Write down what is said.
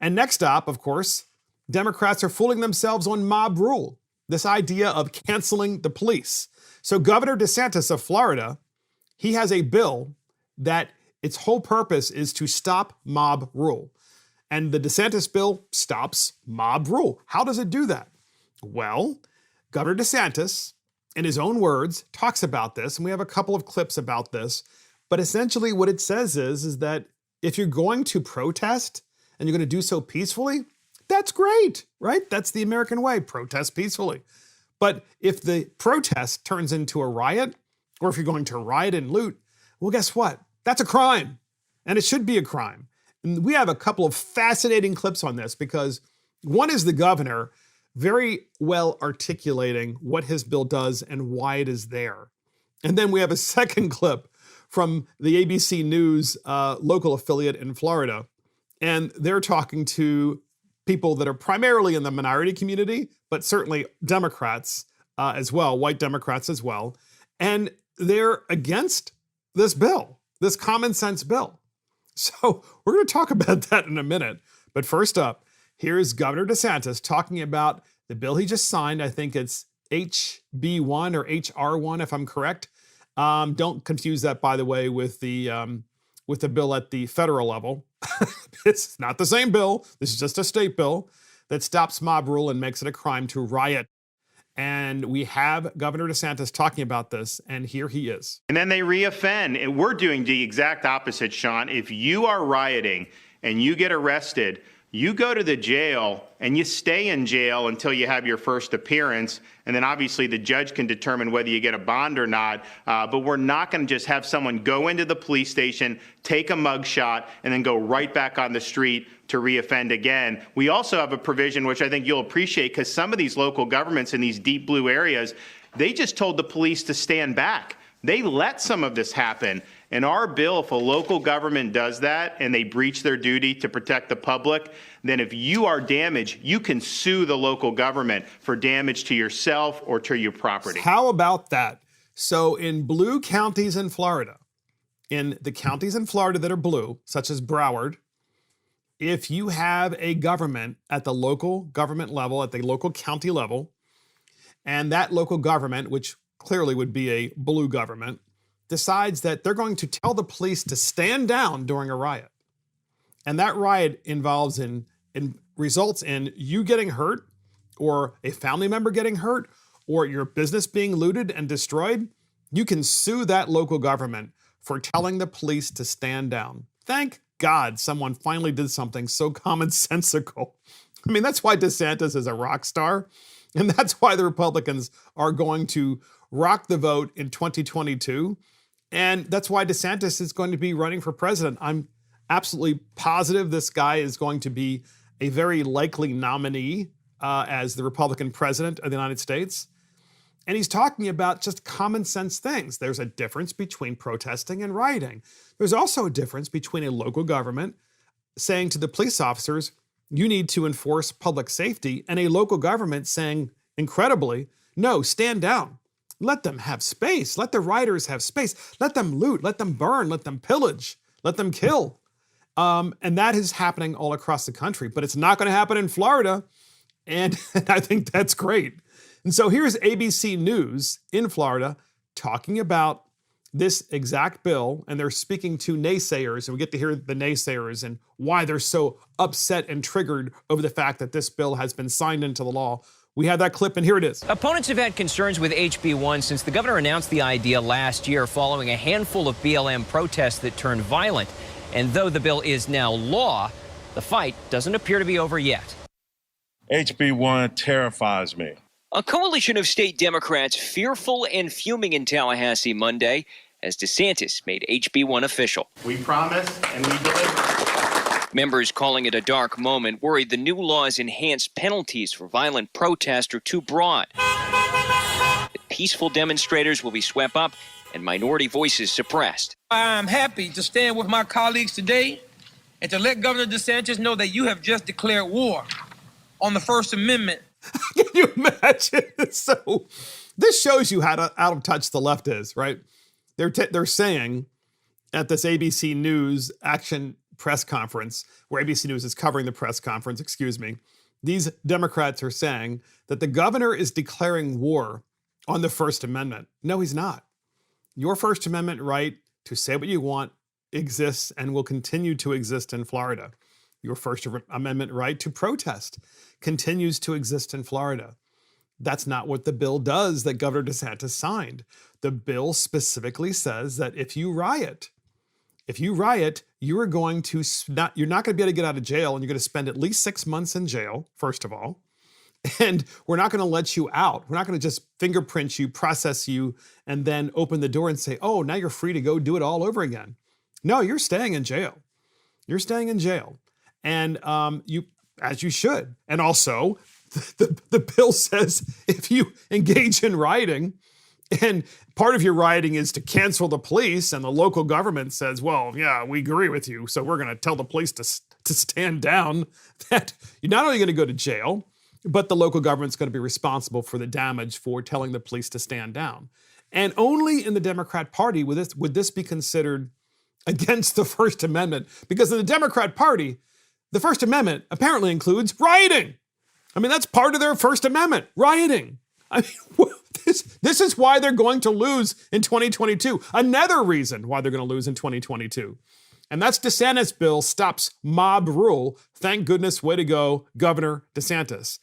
And next up, of course, Democrats are fooling themselves on mob rule, this idea of canceling the police. So Governor DeSantis of Florida, he has a bill that its whole purpose is to stop mob rule. And the DeSantis bill stops mob rule. How does it do that? Well, Governor DeSantis, in his own words, talks about this, and we have a couple of clips about this. But essentially what it says is that if you're going to protest and you're going to do so peacefully, that's great, right? That's the American way, protest peacefully. But if the protest turns into a riot, or if you're going to riot and loot, well, guess what? That's a crime, and it should be a crime. And we have a couple of fascinating clips on this because one is the governor very well articulating what his bill does and why it is there. And then we have a second clip from the ABC News local affiliate in Florida. And they're talking to people that are primarily in the minority community, but certainly Democrats as well, white Democrats as well. And they're against this bill, this common sense bill. So we're going to talk about that in a minute. But first up, here's Governor DeSantis talking about the bill he just signed. I think it's HB1 or HR1, if I'm correct. Don't confuse that, by the way, with the bill at the federal level. It's not the same bill. This is just a state bill that stops mob rule and makes it a crime to riot. And we have Governor DeSantis talking about this, and here he is. And then they reoffend. And we're doing the exact opposite, Sean. If you are rioting and you get arrested, you go to the jail and you stay in jail until you have your first appearance. And then obviously the judge can determine whether you get a bond or not. But we're not going to just have someone go into the police station, take a mugshot, and then go right back on the street to reoffend again. We also have a provision, which I think you'll appreciate, because some of these local governments in these deep blue areas, they just told the police to stand back. They let some of this happen. In our bill, if a local government does that and they breach their duty to protect the public, then if you are damaged, you can sue the local government for damage to yourself or to your property. How about that? So in blue counties in Florida, in the counties in Florida that are blue, such as Broward, if you have a government at the local government level, at the local county level, and that local government, which clearly would be a blue government, decides that they're going to tell the police to stand down during a riot. And that riot involves in results in you getting hurt, or a family member getting hurt, or your business being looted and destroyed, you can sue that local government for telling the police to stand down. Thank God someone finally did something so commonsensical. I mean, that's why DeSantis is a rock star. And that's why the Republicans are going to rock the vote in 2022. And that's why DeSantis is going to be running for president. I'm absolutely positive this guy is going to be a very likely nominee as the Republican president of the United States. And he's talking about just common sense things. There's a difference between protesting and rioting. There's also a difference between a local government saying to the police officers, you need to enforce public safety, and a local government saying, incredibly, no, stand down. Let them have space. Let the rioters have space. Let them loot. Let them burn. Let them pillage. Let them kill. And that is happening all across the country. But it's not going to happen in Florida. And I think that's great. And so here's ABC News in Florida talking about this exact bill. And they're speaking to naysayers. And we get to hear the naysayers and why they're so upset and triggered over the fact that this bill has been signed into the law. We have that clip, and here it is. Opponents have had concerns with HB1 since the governor announced the idea last year following a handful of BLM protests that turned violent. And though the bill is now law, the fight doesn't appear to be over yet. HB1 terrifies me. A coalition of state Democrats fearful and fuming in Tallahassee Monday as DeSantis made HB1 official. We promise and we deliver. Members calling it a dark moment worried the new law's enhanced penalties for violent protest are too broad. That peaceful demonstrators will be swept up and minority voices suppressed. I'm happy to stand with my colleagues today and to let Governor DeSantis know that you have just declared war on the First Amendment. Can you imagine? So this shows you how out of touch the left is, right? They're saying at this ABC News Action press conference, where ABC News is covering the press conference, these Democrats are saying that the governor is declaring war on the First Amendment. No, he's not. Your First Amendment right to say what you want exists and will continue to exist in Florida. Your First Amendment right to protest continues to exist in Florida. That's not what the bill does that Governor DeSantis signed. The bill specifically says that if you riot, you are going to you're not going to be able to get out of jail, and you're going to spend at least 6 months in jail, first of all. And we're not going to let you out. We're not going to just fingerprint you, process you, and then open the door and say, oh, now you're free to go do it all over again. No, you're staying in jail. You're staying in jail. And as you should. And also, the bill says if you engage in rioting, and part of your rioting is to cancel the police, and the local government says, well, yeah, we agree with you, so we're going to tell the police to stand down, that you're not only going to go to jail, but the local government's going to be responsible for the damage for telling the police to stand down. And only in the Democrat Party would this be considered against the First Amendment, because in the Democrat Party, the First Amendment apparently includes rioting. I mean, that's part of their First Amendment, rioting. I mean, this is why they're going to lose in 2022. Another reason why they're going to lose in 2022. And that's DeSantis' bill stops mob rule. Thank goodness, way to go, Governor DeSantis.